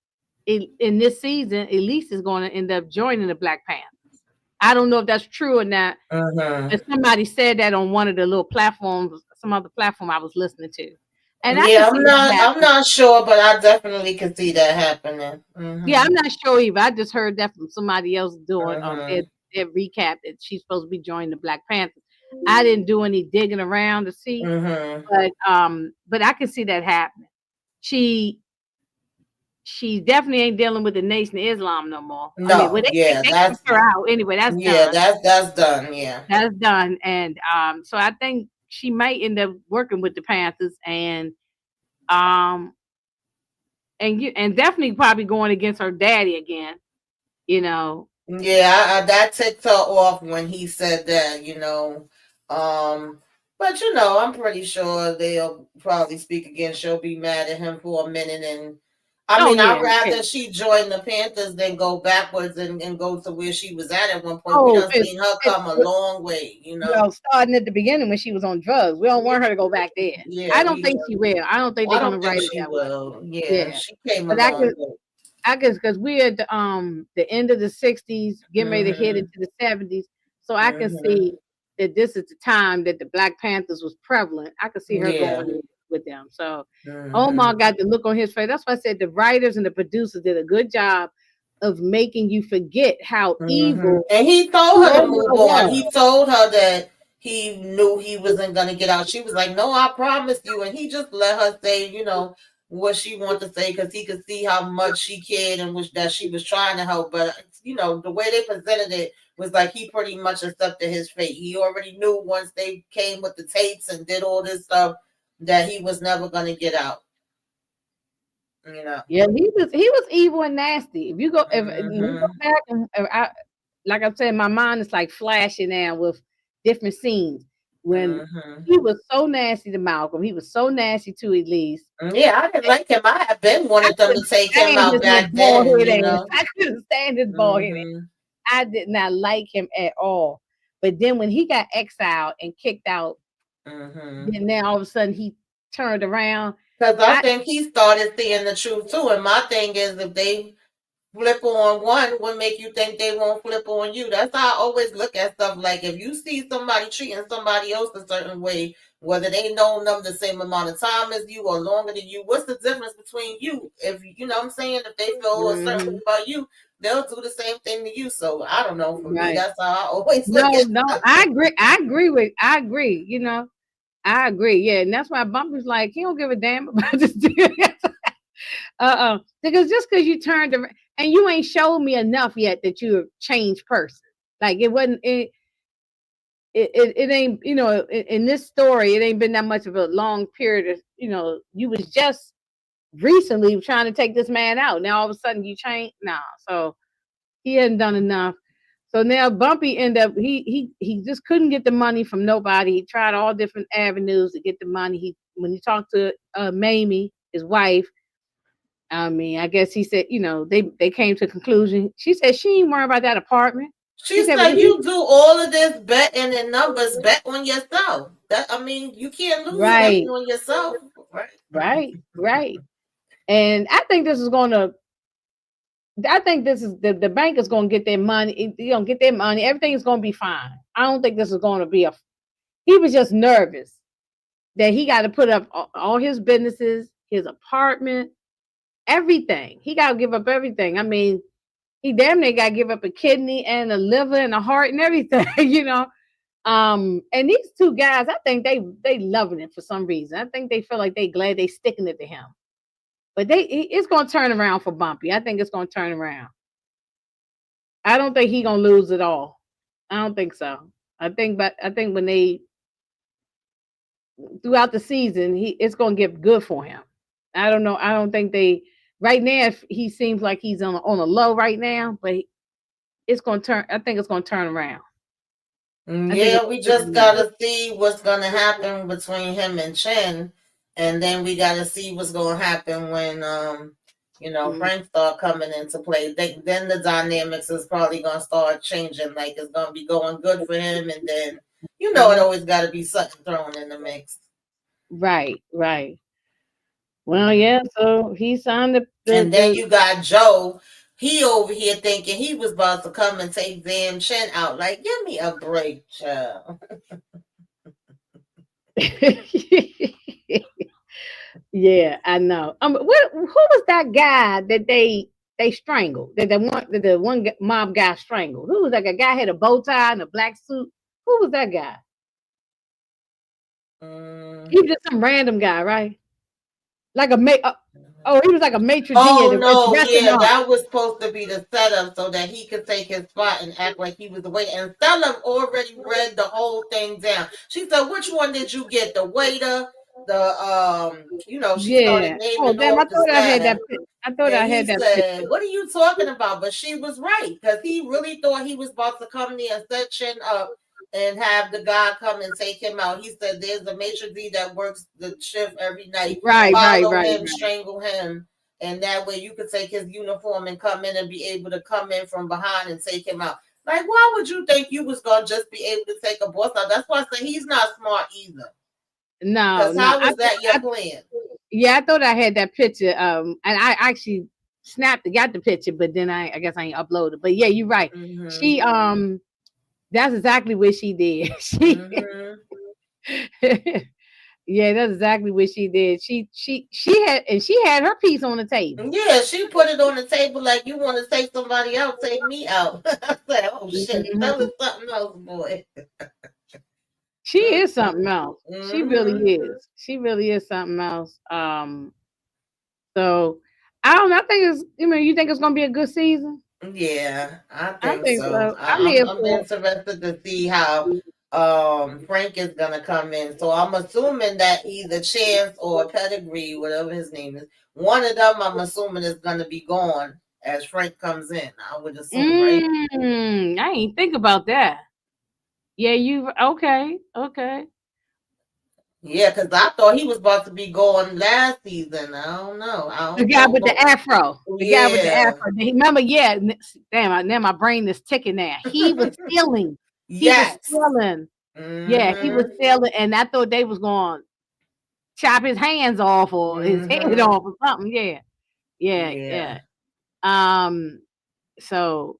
in this season, Elise is going to end up joining the Black Panthers. I don't know if that's true or not, Mhm. but somebody said that on one of the little platforms, some other platform I was listening to, and I can Yeah, see that I'm happening. not sure, but I definitely can see that happening. Yeah, I'm Mhm. not sure either. I just heard that from somebody else doing Mhm. their recap that she's supposed to be joining the Black Panthers. I didn't do any digging around to see, Mhm. but I can see that happening. She she definitely ain't dealing with the Nation of Islam no more. I mean, well, No, yeah, they kicked her out anyway. That's yeah, done. that's done. Yeah. That's done. And so I think she might end up working with the Panthers um and definitely probably going against her daddy again. You know. Yeah, that ticked her off when he said that, Um, but I'm pretty sure they'll probably speak again. She'll be mad at him for a minute, and I Oh mean, I'd yeah, yeah. rather she join the Panthers than go backwards and go to where she was at one point. We Oh, done seen her come a long way, well, starting at the beginning when she was on drugs. We don't Yeah, want her to go back there. I yeah, don't think she will. I don't think they're I gonna don't think write it she that way. will. Yeah, Yeah, she came a but long way. I guess because we're at the end of the '60s, getting ready to head Mhm, into the '70s, so I can mhm. see that this is the time that the Black Panthers was prevalent. I can see her Yeah. going in with them. So Omar Mhm. got the look on his face. That's why I said the writers and the producers did a good job of making you forget how evil And he told her to Omar move on. was. He told her that he knew he wasn't going to get out. She was like, "No, I promised you." And he just let her say, what she wanted to say because he could see how much she cared and was that she was trying to help. But the way they presented it was like he pretty much accepted his fate. He already knew once they came with the tapes and did all this stuff that he was never going to get out. You know. Yeah, he was evil and nasty. If when you go Mhm. back and like I said, my mind is like flashing now with different scenes when Mhm. he was so nasty to Malcolm. He was so nasty to Elise. Yeah, I didn't like him. I had been I wanted them to couldn't take him stand out his little back bald then. head ass. I couldn't stand his bald head ass. Mhm. I did not like him at all. But then when he got exiled and kicked out, Mhm. then now all of a sudden he turned around. Because I I think he started seeing the truth too. And my thing is, if they flip on one, what make you think they won't flip on you? That's how I always look at stuff. Like if you see somebody treating somebody else a certain way, whether they know them the same amount of time as you or longer than you, what's the difference between you? If you know what I'm saying, if they feel a certain way Mhm, about you, they'll do the same thing to you. So I don't know. For me, right. that's how I always look No, at no, stuff. I agree, I agree. Yeah, and that's why Bumpy's like, he don't give a damn about this dude. Because just because you turned around and you ain't showed me enough yet that you're a changed person. Like it wasn't it ain't, in this story, it ain't been that much of a long period of, you was just recently trying to take this man out. Now all of a sudden you change. Nah, so he hadn't done enough. So now Bumpy ended up he just couldn't get the money from nobody. He tried all different avenues to get the money. When he talked to Mamie, his wife, I mean, I guess he said, they came to a conclusion. She said she ain't worried about that apartment. She She said, well, said, if he "You do all of this betting and numbers, bet on yourself. That I mean, you can't lose betting right, on yourself, right?" right. And I think this is the bank is gonna get their money, get their money, everything is gonna be fine. I don't think this is gonna be he was just nervous that he got to put up all his businesses, his apartment, everything. He got to give up everything. I mean, he damn near got to give up a kidney and a liver and a heart and everything, And these two guys, I think they loving it for some reason. I think they feel like they glad they sticking it to him. But it's gonna turn around for Bumpy. I think it's gonna turn around. I don't think he gonna lose it all. I don't think so. I think when they throughout the season, it's gonna get good for him. I don't know. I don't think they right now. If he seems like he's on a low right now, but it's gonna turn. I think it's gonna turn around. I think Yeah, it's we just pretty gotta see what's gonna happen between him and Chen, and then we gotta see what's gonna happen when mm, Frank start coming into play. Then the dynamics is probably gonna start changing. Like it's gonna be going good for him, and then it mhm. always gotta be something thrown in the mix. Right, right. Well, Mhm. yeah. So he signed And then you got Joe. He over here thinking he was about to come and take damn Chen out. Like, give me a break, child. Yeah, I know. Who was that guy that they strangled? That the one mob guy strangled. Who was that guy? Guy had a bow tie and a black suit. Who was that guy? He Mm. was just some random guy, right? Like a ma- uh, oh, he was like a maitre d' at Oh the no, yeah, restaurant. that was supposed to be the setup so that he could take his spot and act like he was the waiter. And Stella already read the whole thing down. She said, "Which one did you get? The waiter? She started Yeah. Oh, naming damn! off the staff. I thought And I had he that said, picture. "What are you talking about?" But she was right because he really thought he was about to come there and set Chin up and have the guy come and take him out. He said, "There's a maitre d that works the shift every night. Right, right, Follow right, him, right. strangle him, and that way you could take his uniform and come in and be able to come in from behind and take him out." Like, why would you think you was gonna just be able to take a boss out? That's why I say he's not smart either. No, Because no. how was that your plan? Yeah, I thought I had that picture. And I actually got the picture, but then I guess I ain't uploaded. But yeah, you're right. Mm-hmm. She that's exactly what she did. She Mm-hmm. yeah, that's exactly what she did. She had her piece on the table. Yeah, she put it on the table like you want to take somebody out, take me out. I said, "Oh shit, that Mhm. was something else, boy." She is something else. She really Mm-hmm. is. She really is something else. So I don't know. I think it's you think it's gonna be a good season? Yeah, I I think think so. so. I'm I, I'm here I'm for interested to see how Frank is gonna come in. So I'm assuming that either Chance or Pedigree, whatever his name is, one of them I'm assuming is gonna be gone as Frank comes in. I would assume, right? I ain't think about that. Yeah, you okay? Okay. Yeah, because I thought he was about to be going last season. I don't know. I The don't guy know, with the but afro. The guy with the yeah. afro. Remember? Yeah. Damn. Now my brain is ticking. Now he was stealing. He was Yes. stealing. Yeah, he was Mm-hmm. stealing, and I thought they was going to chop his hands off or his head Mm-hmm. off or something. Yeah. Yeah. Yeah. Yeah. Um. So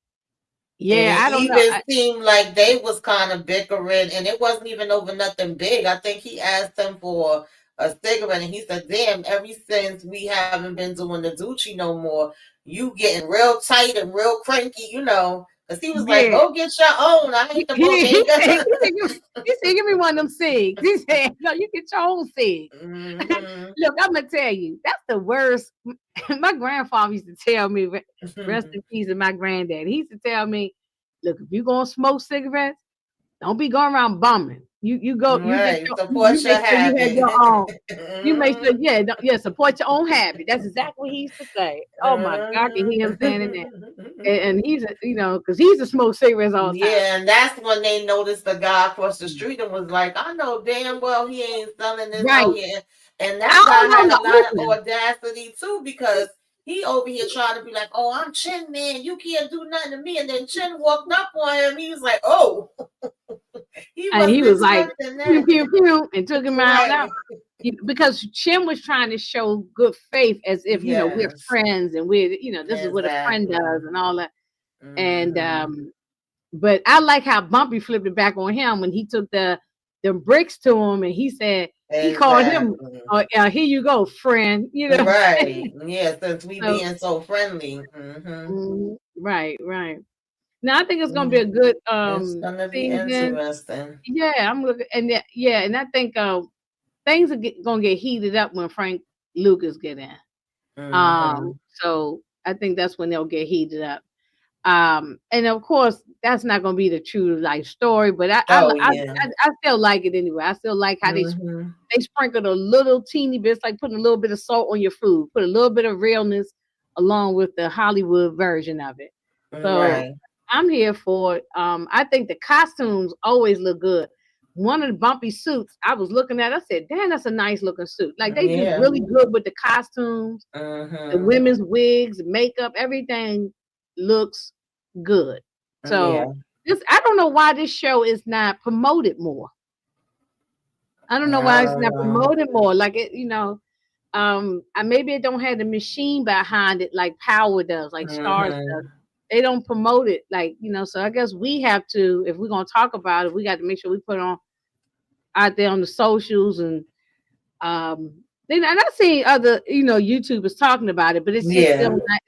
And yeah, it I don't know. even seemed like they was kind of bickering, and it wasn't even over nothing big. I think he asked him for a cigarette, and he said, "Damn, ever since we haven't been doing the Doochie no more, you getting real tight and real cranky, you know." Because he was like, Yeah. "Go get your own. I He, ain't the he, he said, bodega." give me one of them cigs. He said, no, you get your own cig. Mm-hmm. Look, I'm gonna tell you, that's the worst. My grandfather used to tell me, rest in peace, and my granddad. He used to tell me, look, if you gonna smoke cigarettes, don't be going around bumming. Right. You Support your make sure you have your habit. own. You make sure, Mhm. yeah, yeah, support your own habit. That's exactly what he used to say. Oh my God, I can hear him saying that. And he's, because he used to smoke cigarettes all the time. Yeah, and that's when they noticed the guy across the street and was like, "I know damn well he ain't selling this Right. out here." And I that guy don't had know a lot the of opening. audacity too, because he over here trying to be like, "Oh, I'm Chin Man, you can't do nothing to me." And then Chin walked up on him. He was like, "Oh," he And he wasn't was like, expecting pew, that. pew, pew, and took him out. Right. Because Chim was trying to show good faith as if, we're Yes. friends and we're, this is what a friend Exactly. does and all that. And, Hmm. but I like how Bumpy flipped it back on him when he took the bricks to him and he said, he called him, Exactly. here you go, friend. Right. Yeah, since we So, being so friendly. Hmm. right, right. Now I think it's gonna be Mm, a good it's gonna be season. interesting. Yeah, I'm looking, and yeah, and I think things are gonna get heated up when Frank Lucas get in. Hmm. So I think that's when they'll get heated up. And of course, that's not gonna be the true life story, but Oh yeah. I still like it anyway. I still like how Hmm. they sprinkled a little teeny bit, it's like putting a little bit of salt on your food, put a little bit of realness along with the Hollywood version of it. So Right. I'm here for it. I think the costumes always look good. One of the bumpy suits I was looking at, I said, "Damn, that's a nice looking suit." Like they did Yeah. really good with the costumes, the Mhm. women's wigs, makeup, everything looks good. Yeah. So this, I don't know why this show is not promoted more. I don't know I why it's don't not know. promoted more. Like it, maybe it don't have the machine behind it like Power does, like Stars does. Mhm. They don't promote it like, so I guess we have to, if we're gonna talk about it, we got to make sure we put on out there on the socials and then and I see other, YouTubers talking about it, but it's just still Yeah. not,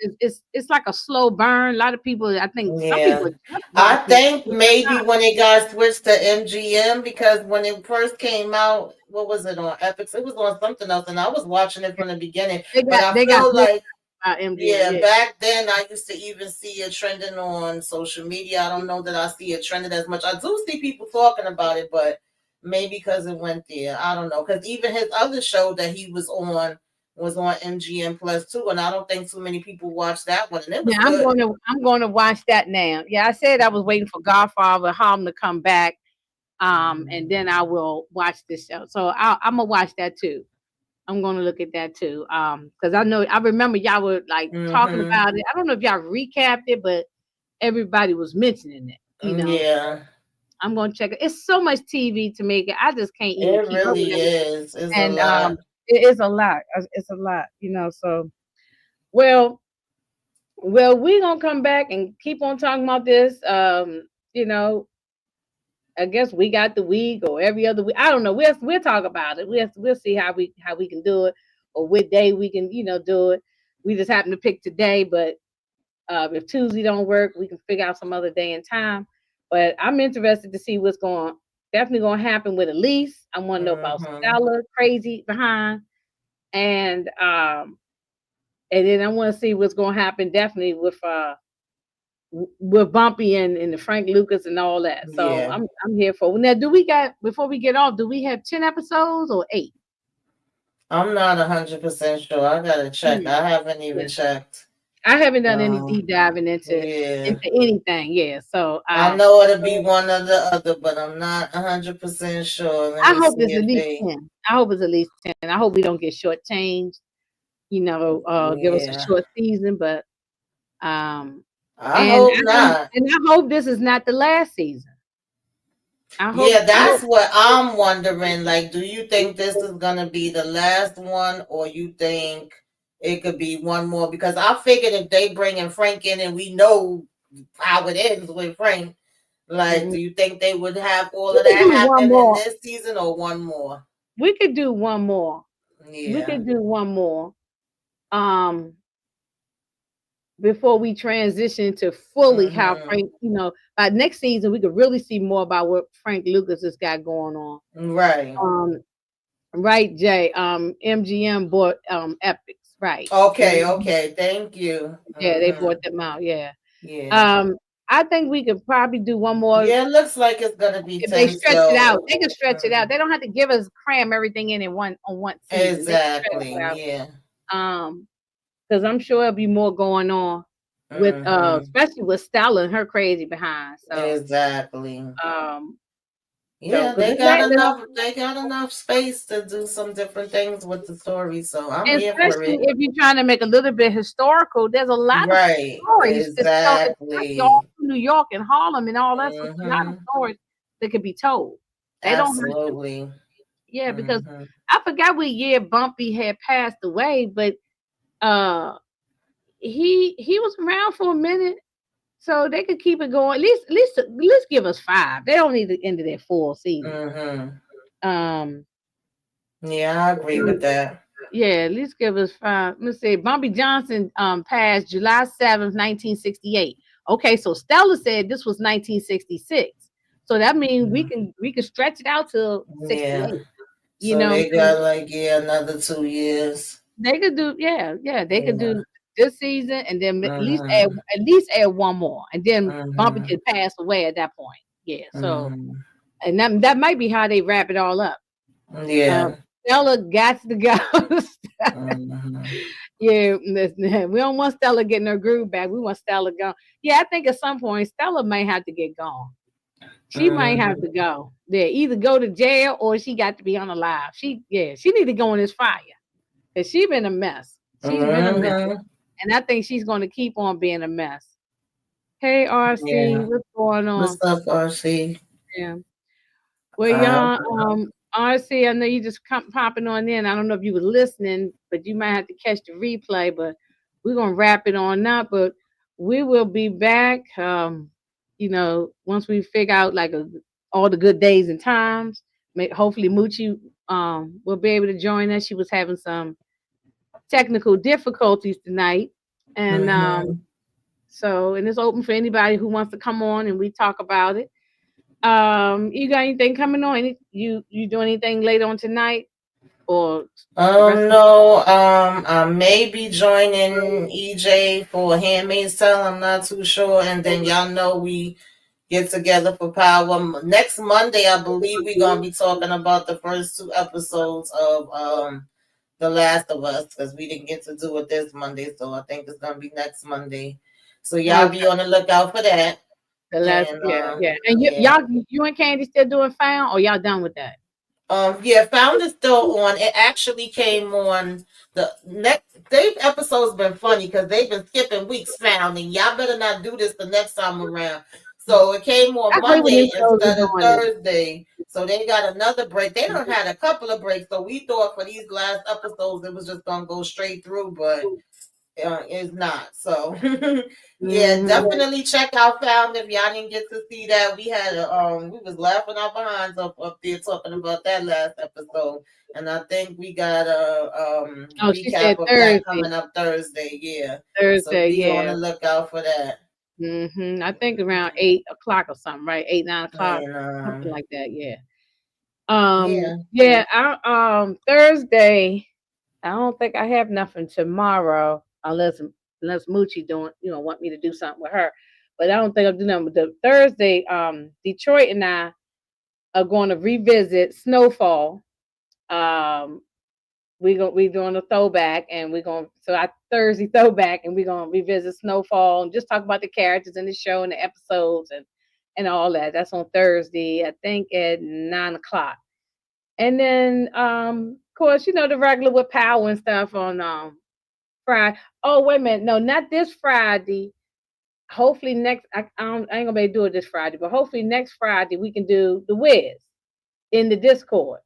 it's like a slow burn. A lot of people, I think some people Yeah. are just I watching it think for the first maybe time. when it got switched to MGM, because when it first came out, what was it on Epics? It was on something else, and I was watching it from the beginning. They But got I they got feel mixed like, about MGM, yeah, yeah. back then I used to even see it trending on social media. I don't know that I see it trending as much. I do see people talking about it, but maybe because it went there. I don't know. Because even his other show that he was on MGM Plus too, and I don't think too many people watched that one, and it Yeah, was I'm good. going to I'm going to watch that now. Yeah, I said I was waiting for Godfather of Harlem to come back, and then I will watch this show. So I'm gonna watch that too. I'm gonna look at that too, because I remember y'all were like talking Mm-hmm. about it. I don't know if y'all recapped it, but everybody was mentioning it. So Yeah, I'm gonna check it. It's so much TV to make it. I just can't even it keep up with really everything, is. It's a and lot. it is a lot. It's a lot. So well. Well, we're gonna come back and keep on talking about this. You know, I guess we got the week or every other week. I don't know. We'll talk about it. We'll see how we can do it or what day we can do it. We just happen to pick today, but if Tuesday don't work, we can figure out some other day and time. But I'm interested to see what's going definitely gonna happen with Elise. I want to know about Mm-hmm. Stella, crazy behind, and then I want to see what's gonna happen definitely with Bumpy and the Frank Lucas and all that. So Yeah, I'm here for it. Now. Do we got before we get off? Do we have 10 episodes or 8? I'm not 100% sure. I gotta check. Hmm. I haven't even Yeah, checked. I haven't done any Um, deep diving into yeah, into anything. Yeah, so I know it'll be one or the other, but I'm not 100% sure. Let I me hope see it's at if least they. 10. I hope it's at least 10. I hope we don't get shortchanged. Give us a Yeah, short season, but um, I hope not. and I hope this is not the last season. Yeah, I that's hope. what I'm wondering. Like, do you think this is gonna be the last one, or you think it could be one more? Because I figured if they bringing Frank in, and we know how it ends with Frank, like, Mhm. do you think they would have all We of could that do one happen in more. this season, or one more? We could do one more. We Yeah. could do one more. Um, Before we transition to fully how Mm-hmm. Frank, by next season we could really see more about what Frank Lucas has got going on. Right. Um, right, Jay. MGM bought Epics, right? Okay. Okay. Thank you. Yeah, they Mm-hmm. bought them out. Yeah. Yeah. Um, I think we could probably do one more Yeah. It looks like it's gonna be if they 10. stretch it out. So. They can stretch it out. Mm, They don't have to give us cram everything in one season. They can stretch exactly. it out. Yeah. Um, because I'm sure there'll be more going on with Mm-hmm. especially with Stella and her crazy behind. Exactly. Um, Yeah, but they got enough. They got enough space to do some different things with the story. So I'm here for especially it. if you're trying to make a little bit historical, there's a lot of Right. stories to tell, especially all Exactly. through New York and Harlem and all that. So there's a lot of Mm-hmm. stories that could be told. They don't have to, Absolutely. yeah, because Mm-hmm. I forgot what year Bumpy had passed away, but uh, he was around for a minute, so they could keep it going. At least give us 5. They don't need to end of their full season. Mm-hmm. Um, Yeah, I agree with that. yeah, at least give us 5. Let's see. Bumpy Johnson passed July 7th, 1968. Okay, so Stella said this was 1966. So that means we Mhm. can stretch it out to Yeah. 68. You So know what I'm they saying? got like another 2 years. They could do, yeah, they could Yeah. do this season and then Mm-hmm. at least add one more. And then Bumpy Mm-hmm. could pass away at that point. Yeah. So Mm-hmm. and that might be how they wrap it all up. Uh, Yeah. Stella got to go. Mhm. Yeah, we don't want Stella getting her groove back. We want Stella gone. Yeah, I think at some point Stella might have to get gone. She might have to Mhm. go. Yeah, either go to jail or she got to be on alive. She need to go in this fire because she been a mess. She's been a mess, Mhm. and I think she's going to keep on being a mess. Hey, RC, Yeah. what's going What's on? up, RC? Yeah. Well, Uh, y'all, RC, I know you just popping on in. I don't know if you were listening, but you might have to catch the replay. But we're gonna wrap it on up. But we will be back. Once we figure out like all the good days and times. Hopefully, Moochie will be able to join us. She was having some technical difficulties tonight, and mhm. and it's open for anybody who wants to come on and we talk about it. You got anything coming on? You doing anything later on tonight or the rest of No, I may be joining EJ for Handmaid's Tale. I'm not too sure. And then y'all know we get together for Power. Next Monday, I believe we're gonna be talking about the first two episodes of The Last of Us because we didn't get to do it this Monday, so I think it's gonna be next Monday. So y'all okay? be on the lookout for that. The last, And yeah, yeah. And yeah. you and Candy still doing found or y'all done with that? Yeah, Found is still on. It actually came on the next. They've episodes been funny because they've been skipping weeks. Found, and y'all better not do this the next time around. So it came on I hate when Monday these shows are instead of doing it. Thursday. So they got another break. They don't had a couple of breaks. So we thought for these last episodes it was just gonna go straight through, but is not. So yeah, Mm-hmm. definitely check out Found if y'all didn't get to see that. We had we was laughing our behinds up there talking about that last episode. And I think we got a Oh, she recap said of that Thursday. coming up Thursday. Yeah. So Thursday, be on yeah. the lookout for that. I think around 8 o'clock or something, right? 8, 9 o'clock, And something like that. Yeah. yeah. Yeah. Thursday. I don't think I have nothing tomorrow unless Moochie want me to do something with her. But I don't think I'll do nothing. But the Thursday, Detroit and I are going to revisit Snowfall. Um, we doing a throwback, and we're going so our Thursday throwback, and we're gonna revisit Snowfall and just talk about the characters in the show and the episodes and all that. That's on Thursday, I think at 9 o'clock. And then of course, the regular with power and stuff on Friday. Oh, wait a minute. No, not this Friday. Hopefully next I ain't gonna be able to do it this Friday, but hopefully next Friday we can do the Wiz in the Discord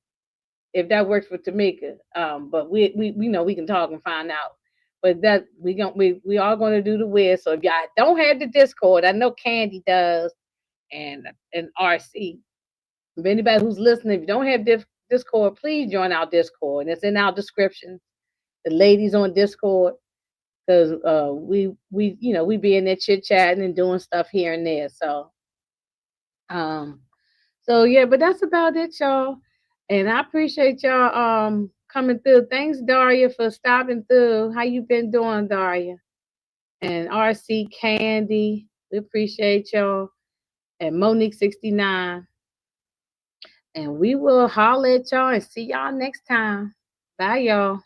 if that works for Tamika. But we know we can talk and find out. But that we are gonna do the Wiz. So if y'all don't have the Discord, I know Candy does and RC. If anybody who's listening, if you don't have Discord, please join our Discord. And it's in our description. The ladies on Discord, because we be in there chit chatting and doing stuff here and there. Um so yeah, but that's about it, y'all. And I appreciate y'all coming through. Thanks, Daria, for stopping through. How you been doing, Daria? And RC Candy, we appreciate y'all. And Monique 69. And we will holler at y'all and see y'all next time. Bye, y'all.